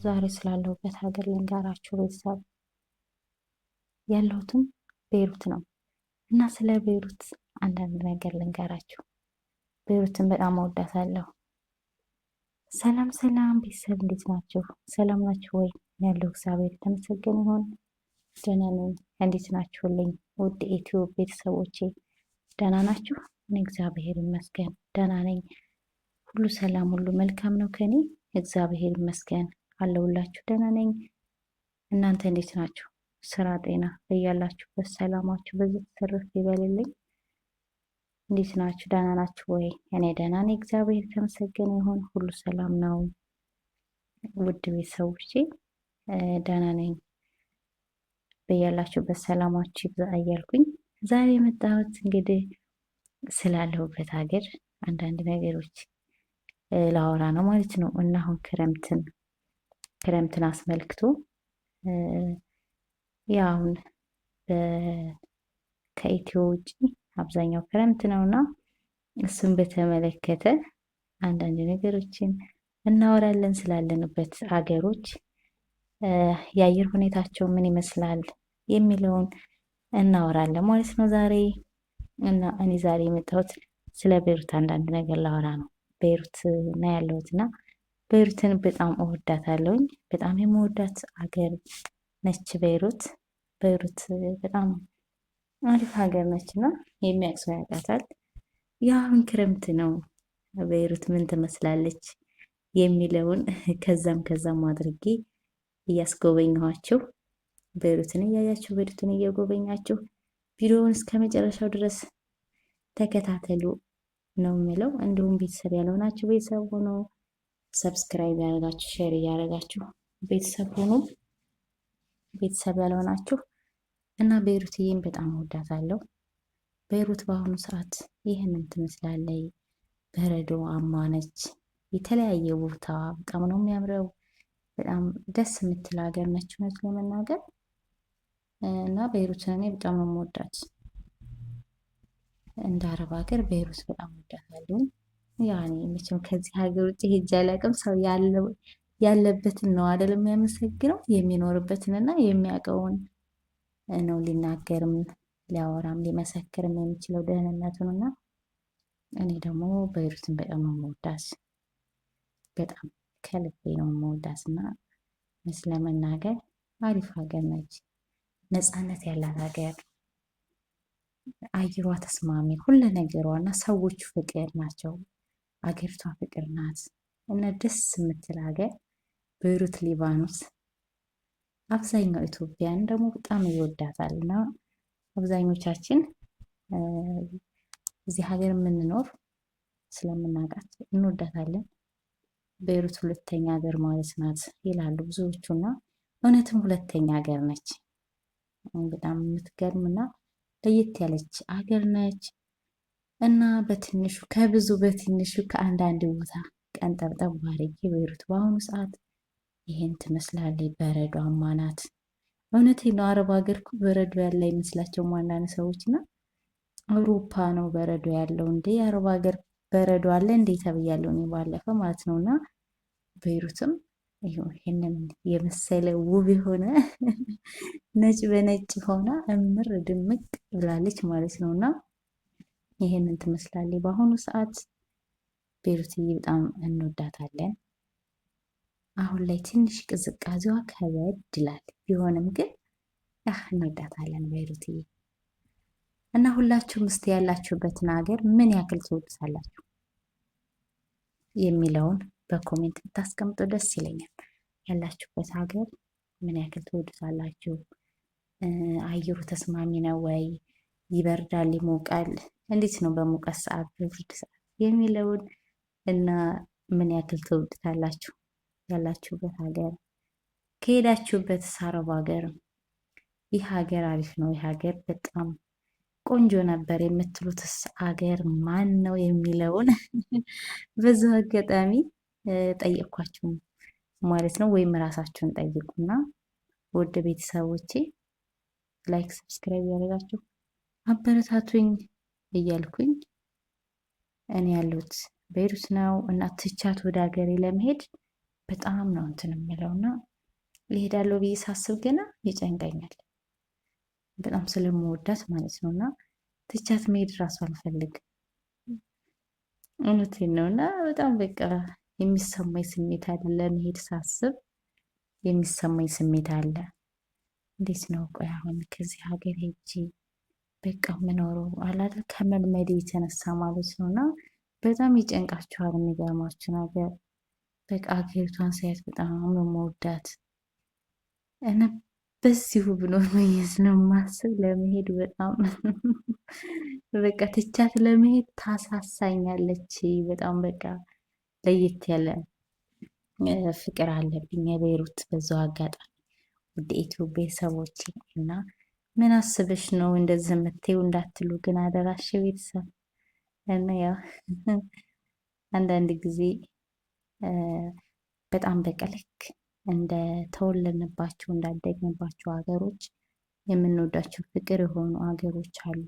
ዛሬ ስላለሁበት ሀገር ልንገራችሁ ቤተሰብ። ያለሁትም ቤይሩት ነው እና ስለ ቤይሩት አንዳንድ ነገር ልንገራችሁ። ቤይሩትን በጣም እወዳታለሁ። ሰላም ሰላም ቤተሰብ፣ እንዴት ናችሁ? ሰላም ናችሁ ወይ? ያለው እግዚአብሔር የተመሰገነ ይሁን። ደህና ነኝ። እንዴት ናችሁልኝ? ውድ ኢትዮ ቤተሰቦቼ ደህና ናችሁ? እኔ እግዚአብሔር ይመስገን ደህና ነኝ። ሁሉ ሰላም፣ ሁሉ መልካም ነው ከኔ እግዚአብሔር ይመስገን አለሁላችሁ። ደህና ነኝ። እናንተ እንዴት ናችሁ? ስራ፣ ጤና በያላችሁበት ሰላማችሁ በዚህ ትርፍ ይበልልኝ። እንዴት ናችሁ? ደህና ናችሁ ወይ? እኔ ደህና ነኝ እግዚአብሔር የተመሰገነ ይሁን። ሁሉ ሰላም ነው። ውድ ቤተሰቦቼ ደህና ነኝ። በያላችሁበት ሰላማችሁ ይብዛ እያልኩኝ ዛሬ የመጣሁት እንግዲህ ስላለሁበት ሀገር አንዳንድ ነገሮች ላወራ ነው ማለት ነው። እና አሁን ክረምትን አስመልክቶ ያው አሁን ከኢትዮ ውጭ አብዛኛው ክረምት ነውና እሱን በተመለከተ አንዳንድ ነገሮችን እናወራለን። ስላለንበት ሀገሮች የአየር ሁኔታቸው ምን ይመስላል የሚለውን እናወራለን ማለት ነው ዛሬ። እና እኔ ዛሬ የመጣሁት ስለ ቤይሩት አንዳንድ ነገር ላወራ ነው። ቤይሩት ነው ያለሁት እና ቤይሩትን በጣም እወዳታለሁኝ። በጣም የምወዳት ሀገር ነች ቤይሩት። ቤይሩት በጣም አሪፍ ሀገር ነች እና የሚያውቅ ሰው ያውቃታል። የአሁን ክረምት ነው ቤይሩት ምን ትመስላለች የሚለውን ከዛም አድርጌ እያስጎበኘኋችሁ ቤይሩትን እያያችሁ ቤይሩትን እየጎበኛችሁ ቪዲዮውን እስከ መጨረሻው ድረስ ተከታተሉ ነው የሚለው። እንዲሁም ቤተሰብ ያልሆናችሁ ቤተሰብ ሆኖ ሰብስክራይብ ያደረጋችሁ ሼር እያደረጋችሁ ቤተሰብ ሆኖ ቤተሰብ ያልሆናችሁ እና ቤይሩትዬን በጣም እወዳታለሁ። ቤይሩት በአሁኑ ሰዓት ይህንን ትመስላለች። በረዶአማ ነች። የተለያየ ቦታ በጣም ነው የሚያምረው። በጣም ደስ የምትል ሀገር ነች እውነት ለመናገር እና ቤይሩትን እኔ በጣም ነው የምወዳት። እንደ አረብ ሀገር ቤይሩት በጣም እወዳታለሁ። ያኔ መቼም ከዚህ ሀገር ውጭ ሄጄ አላውቅም። ሰው ያለበትን ነው አይደል የሚያመሰግነው፣ የሚኖርበትን እና የሚያውቀውን ነው ሊናገርም ሊያወራም ሊመሰክርም የሚችለው ደህንነቱን። እና እኔ ደግሞ ቤይሩትን በጣም ነው የምወዳት። በጣም ከልቤ ነው የምወዳት እና ስለመናገር አሪፍ ሀገር ነች። ነፃነት ያላት ሀገር፣ አየሯ ተስማሚ፣ ሁሉ ነገሯ እና ሰዎቹ ፍቅር ናቸው። አገሪቷ ፍቅር ናት እና ደስ የምትል ሀገር ቤይሩት ሊባኖስ። አብዛኛው ኢትዮጵያን ደግሞ በጣም ይወዳታል እና አብዛኞቻችን እዚህ ሀገር የምንኖር ስለምናውቃት እንወዳታለን። ቤይሩት ሁለተኛ ሀገር ማለት ናት ይላሉ ብዙዎቹ እና እውነትም ሁለተኛ ሀገር ነች። በጣም የምትገርም እና ለየት ያለች ሀገር ነች እና በትንሹ ከብዙ በትንሹ ከአንዳንድ ቦታ ቀንጠብጠብ አድርጌ ቤይሩት በአሁኑ ሰዓት ይሄን ትመስላለች። በረዶአማ ናት። እውነቴን ነው። አረብ ሀገር እኮ በረዶ ያለ አይመስላቸውም አንዳንድ ሰዎች እና አውሮፓ ነው በረዶ ያለው እንዴ? የአረብ ሀገር በረዶ አለ እንዴ ተብያለሁ እኔ ባለፈ ማለት ነው። እና ቤይሩትም ይህንን የመሰለ ውብ የሆነ ነጭ በነጭ ሆና እምር ድምቅ ብላለች ማለት ነው። እና ይህንን ትመስላለች በአሁኑ ሰዓት ቤይሩትዬ በጣም እንወዳታለን። አሁን ላይ ትንሽ ቅዝቃዜዋ ከበድ ይላል፣ ቢሆንም ግን እንወዳታለን ቤይሩትዬ። እና ሁላችሁም እስቲ ያላችሁበትን ሀገር ምን ያክል ትወዱታላችሁ የሚለውን በኮሜንት ብታስቀምጡ ደስ ይለኛል። ያላችሁበት ሀገር ምን ያክል ትወዱታላችሁ? አየሩ ተስማሚ ነው ወይ? ይበርዳል? ይሞቃል? እንዴት ነው በሙቀት ሰዓት በብርድ ሰዓት የሚለውን እና ምን ያክል ትወዱታላችሁ? ያላችሁበት ሀገር ከሄዳችሁበት አረብ ሀገር ይህ ሀገር አሪፍ ነው፣ ይህ ሀገር በጣም ቆንጆ ነበር የምትሉትስ ሀገር ማን ነው የሚለውን በዚህ አጋጣሚ ጠየቅኳችሁ ማለት ነው። ወይም ራሳችሁን ጠይቁና ወደ ቤተሰቦቼ ላይክ ሰብስክራይብ ያደረጋችሁ አበረታቱኝ እያልኩኝ እኔ ያሉት ቤይሩት ነው እና ትቻት ወደ ሀገሬ ለመሄድ በጣም ነው እንትን የምለውና እሄዳለሁ ብዬ ሳስብ ገና ይጨንቀኛል። በጣም ስለምወዳት ማለት ነው። እና ትቻት መሄድ እራሱ አልፈልግም። እውነቴን ነው። እና በጣም በቃ የሚሰማኝ ስሜት አለ። ለመሄድ ሳስብ የሚሰማኝ ስሜት አለ። እንዴት ነው ቆይ አሁን ከዚህ ሀገር ሄጄ በቃ የምኖረው አላለ ከመልመዴ የተነሳ ማለት ነው። እና በጣም ይጨንቃችኋል። የሚገርማችሁ ነገር በቃ ሀገሪቷን ሳያት በጣም ነው የምወዳት እና በዚሁ ብኖር ብዬ ስለማስብ ለመሄድ በጣም በቃ ትቻት ለመሄድ ታሳሳኛለች። በጣም በቃ ለየት ያለ ፍቅር አለብኝ የቤይሩት። በዛው አጋጣሚ ወደ ኢትዮጵያ ሰዎች እና ምን አስበሽ ነው እንደዚህ የምትይው እንዳትሉ ግን አደራሽ ቤተሰብ። እና ያው አንዳንድ ጊዜ በጣም በቃ ልክ እንደ ተወለድንባቸው እንዳደግንባቸው ሀገሮች የምንወዳቸው ፍቅር የሆኑ ሀገሮች አሉ።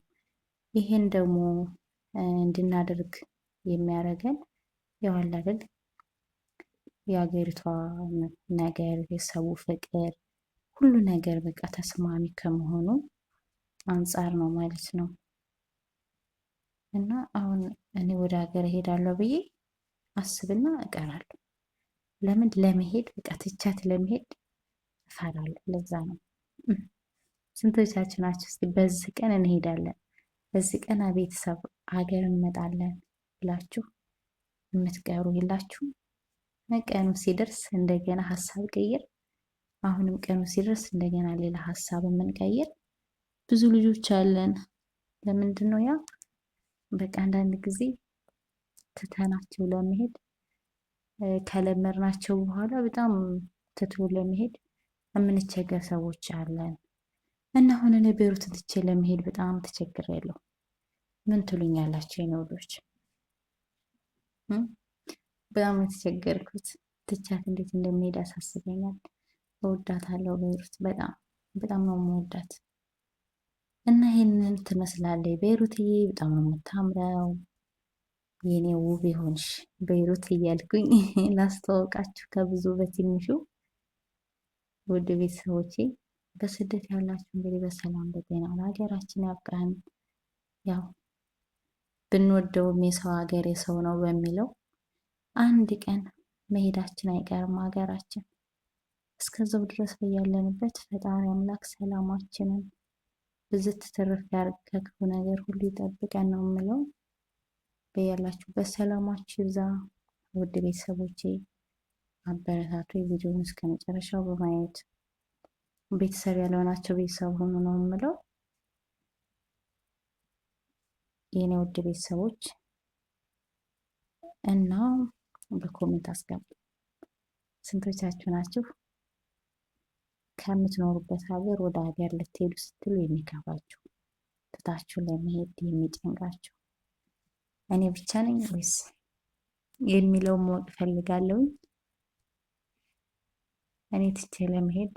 ይሄን ደግሞ እንድናደርግ የሚያደርገን ያው አለ አይደል የሀገሪቷ ነገር የሰው ፍቅር ሁሉ ነገር በቃ ተስማሚ ከመሆኑ አንጻር ነው ማለት ነው። እና አሁን እኔ ወደ ሀገር እሄዳለሁ ብዬ አስብና እቀራለሁ። ለምን ለመሄድ በቃ ትቻት ለመሄድ እፈራለሁ። ለዛ ነው። ስንቶቻችሁ ናችሁ እስኪ በዚህ ቀን እንሄዳለን፣ በዚህ ቀን ቤተሰብ ሀገር እንመጣለን ብላችሁ የምትቀሩ የላችሁም? ቀኑ ሲደርስ እንደገና ሀሳብ ቀይር። አሁንም ቀኑ ሲደርስ እንደገና ሌላ ሀሳብ የምንቀይር ብዙ ልጆች አለን። ለምንድን ነው ያ? በቃ አንዳንድ ጊዜ ትተናቸው ለመሄድ ከለመድናቸው በኋላ በጣም ትቶ ለመሄድ የምንቸገር ሰዎች አለን። እና አሁን እኔ ቤይሩትን ትቼ ለመሄድ በጣም ተቸግሬያለሁ። ምን ትሉኛላችሁ የኔ ውዶች? በጣም የተቸገርኩት ትቻት እንዴት እንደሚሄድ ያሳስበኛል። እወዳታለሁ ቤይሩት በጣም በጣም ነው የምወዳት። እና ይሄንን ትመስላለች ቤይሩትዬ። በጣም ነው የምታምረው የኔ ውብ የሆንሽ ቤይሩት እያልኩኝ ላስተዋውቃችሁ ከብዙ በትንሹ። ውድ ቤተሰቦቼ በስደት ያላችሁ እንግዲህ በሰላም በጤና ለሀገራችን ያብቃን። ያው ብንወደውም የሰው ሀገር የሰው ነው በሚለው አንድ ቀን መሄዳችን አይቀርም ሀገራችን። እስከዛው ድረስ በያለንበት ፈጣሪ አምላክ ሰላማችንን ብዝት ትርፍ ያርግ፣ ከክፉ ነገር ሁሉ ይጠብቀን ነው የምለው። በያላችሁበት ሰላማችሁ ይብዛ። ውድ ቤተሰቦቼ አበረታቱ። የቪዲዮውን እስከ መጨረሻው በማየት ቤተሰብ ያልሆናቸው ቤተሰብ ሆኑ ነው የምለው። የኔ ውድ ቤተሰቦች እና በኮሜንት አስገቡ። ስንቶቻችሁ ናችሁ ከምትኖሩበት ሀገር ወደ ሀገር ልትሄዱ ስትሉ የሚከፋችሁ ትታችሁ ለመሄድ የሚጨንቃችሁ? እኔ ብቻ ነኝ ወይስ የሚለውን ማወቅ እፈልጋለሁ። እኔ ትቼ ለመሄድ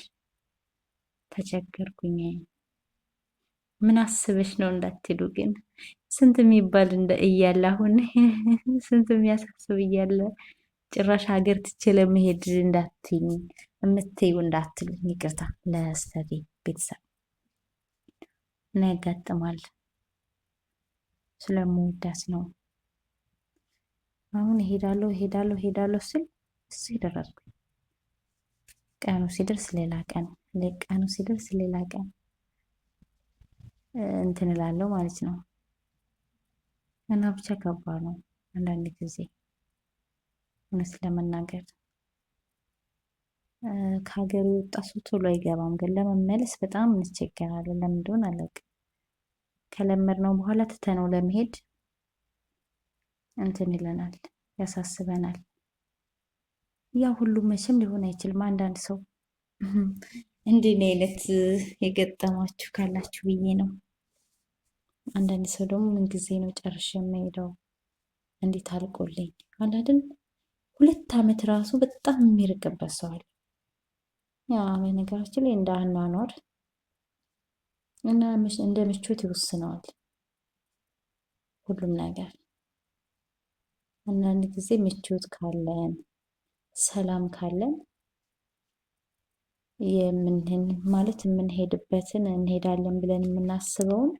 ተቸገርኩኝ። ምን አስበሽ ነው እንዳትሉ ግን ስንት የሚባል እያለ አሁን ስንት የሚያሳስብ እያለ ጭራሽ ሀገር ትቼ ለመሄድ እንዳትኝ የምትዩ እንዳትሉ፣ ይቅርታ ለስተቴ ቤተሰብ እና ያጋጥማል። ስለምወዳት ነው። አሁን እሄዳለሁ ስል እሱ ይደረስኩኝ። ቀኑ ሲደርስ ሌላ ቀን፣ ቀኑ ሲደርስ ሌላ ቀን እንትን እላለሁ ማለት ነው። እና ብቻ ከባድ ነው አንዳንድ ጊዜ እውነት ለመናገር ከሀገር የወጣ ሰው ቶሎ አይገባም፣ ግን ለመመለስ በጣም እንቸገራለን። ለምን እንደሆነ አላውቅም። ከለመድነው በኋላ ትተነው ለመሄድ እንትን ይለናል፣ ያሳስበናል። ያ ሁሉም መቼም ሊሆን አይችልም። አንዳንድ ሰው እንዲህ አይነት የገጠማችሁ ካላችሁ ብዬ ነው። አንዳንድ ሰው ደግሞ ምን ጊዜ ነው ጨርሼ የምሄደው እንዴት አልቆልኝ አላድን 2 ዓመት ራሱ በጣም የሚርቅበት ሰው አለ። ያ በነገራችን ላይ እንደ አኗኗር እና እንደ ምቾት ይወስነዋል ሁሉም ነገር። አንዳንድ ጊዜ ምቾት ካለን ሰላም ካለን ማለት የምንሄድበትን እንሄዳለን ብለን የምናስበውን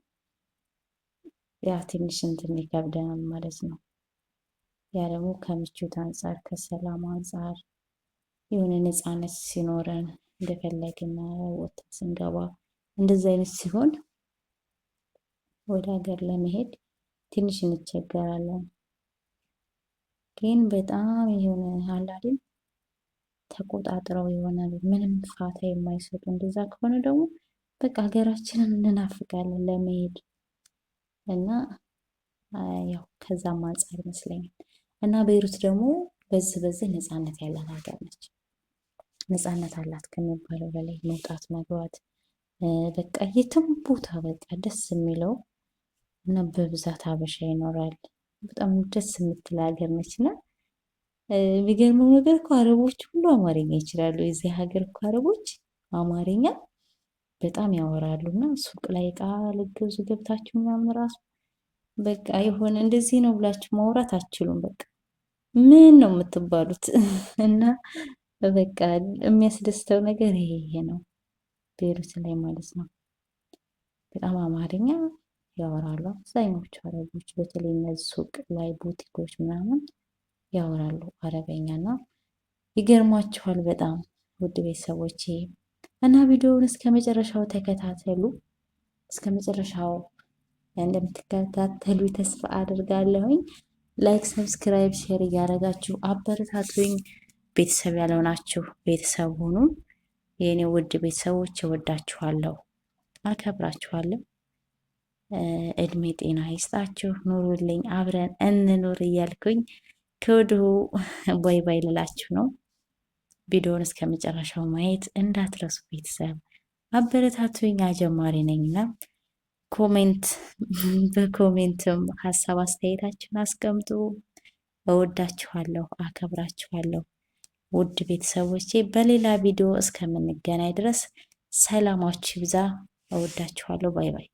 ያ ትንሽ እንትን ይከብደናል ማለት ነው። ያ ደግሞ ከምቾት አንፃር ከሰላም አንፃር የሆነ ነፃነት ሲኖረን እንደፈለግን ወጥተን ስንገባ እንደዚህ አይነት ሲሆን ወደ ሀገር ለመሄድ ትንሽ እንቸገራለን። ግን በጣም የሆነ አለ አይደል ተቆጣጥረው የሆነ ምንም ፋታ የማይሰጡ እንደዛ ከሆነ ደግሞ በቃ ሀገራችንን እንናፍቃለን ለመሄድ እና ያው ከዛም አንፃር ይመስለኛል። እና ቤይሩት ደግሞ በዚህ ነፃነት ያላት ሀገር ነች። ነፃነት አላት ከሚባለው በላይ መውጣት መግባት በቃ የትም ቦታ በቃ ደስ የሚለው እና በብዛት ሀበሻ ይኖራል። በጣም ደስ የምትል ሀገር ነች። እና የሚገርመው ነገር እኮ አረቦች ሁሉ አማርኛ ይችላሉ። የዚህ ሀገር እኮ አረቦች አማርኛ በጣም ያወራሉ። እና ሱቅ ላይ እቃ ልትገዙ ገብታችሁ ምናምን ራሱ በቃ የሆነ እንደዚህ ነው ብላችሁ ማውራት አትችሉም። በቃ ምን ነው የምትባሉት? እና በቃ የሚያስደስተው ነገር ይሄ ነው ቤይሩት ላይ ማለት ነው። በጣም አማርኛ ያወራሉ አብዛኞቹ አረቦች። በተለይ እነዚህ ሱቅ ላይ ቡቲኮች ምናምን ያወራሉ አረበኛና ይገርሟችኋል በጣም ውድ ቤተሰቦቼ። እና ቪዲዮውን እስከ መጨረሻው ተከታተሉ። እስከ መጨረሻው እንደምትከታተሉ ተስፋ አድርጋለሁኝ። ላይክ፣ ሰብስክራይብ፣ ሼር እያደረጋችሁ አበረታቱኝ። ቤተሰብ ያልሆናችሁ ቤተሰብ ሁኑ። የእኔ ውድ ቤተሰቦች እወዳችኋለሁ፣ አከብራችኋለሁ። እድሜ ጤና ይስጣችሁ፣ ኑሩልኝ፣ አብረን እንኑር እያልኩኝ ከወዲሁ ባይ ባይ ልላችሁ ነው። ቪዲዮውን እስከ መጨረሻው ማየት እንዳትረሱ ቤተሰብ አበረታቱኝ። አጀማሪ ነኝና በኮሜንትም ሀሳብ አስተያየታችሁን አስቀምጡ። እወዳችኋለሁ፣ አከብራችኋለሁ ውድ ቤተሰቦቼ። በሌላ ቪዲዮ እስከምንገናኝ ድረስ ሰላማችሁ ይብዛ። እወዳችኋለሁ። ባይ ባይ።